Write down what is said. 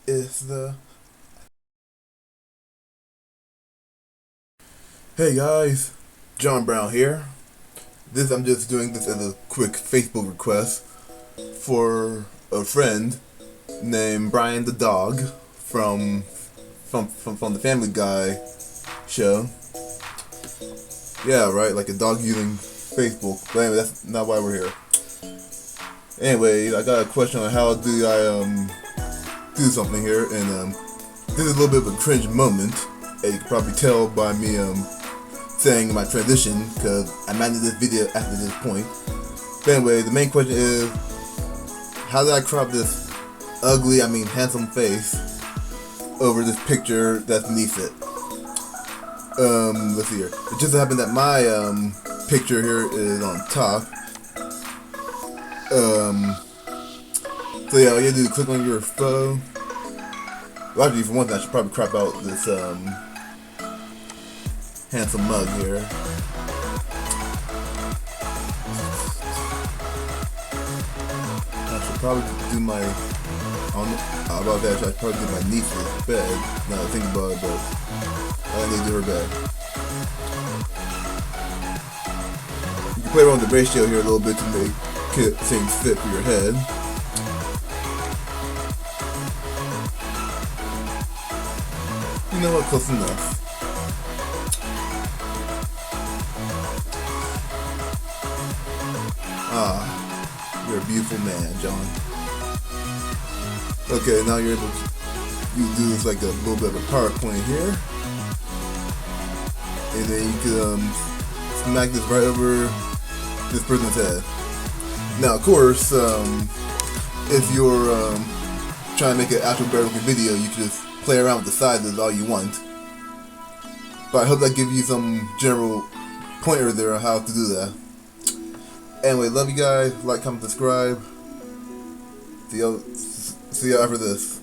is the Hey guys, John Brown here. I'm just doing this as a quick Facebook request for a friend named Brian the dog from the Family Guy show. Yeah, right, like a dog using Facebook. But anyway, that's not why we're here. Anyway, I got a question on how do I do something here, and this is a little bit of a cringe moment, and you can probably tell by me saying my transition, because I'm ending this video after this point. But anyway, the main question is, how did I crop this ugly, handsome face over this picture that's beneath it? Let's see here. It just happened that my picture here is on top. So yeah, all you do is click on your photo. Well, actually, for one thing, I should probably crop out this handsome mug here. I should probably do my, I don't know about that, I should probably do my niece's bed. Now that I think about it, but I need to do her bed. You can play around with the ratio here a little bit to make things fit for your head. You know what, close enough. Ah, you're a beautiful man, John. Okay, now you're able to do this like a little bit of a PowerPoint here. And then you can smack this right over this person's head. Now, of course, if you're trying to make an actual better looking video, you can just play around with the sizes all you want. But I hope that gives you some general pointer there on how to do that. Anyway, love you guys. Like, comment, subscribe. See y'all after this.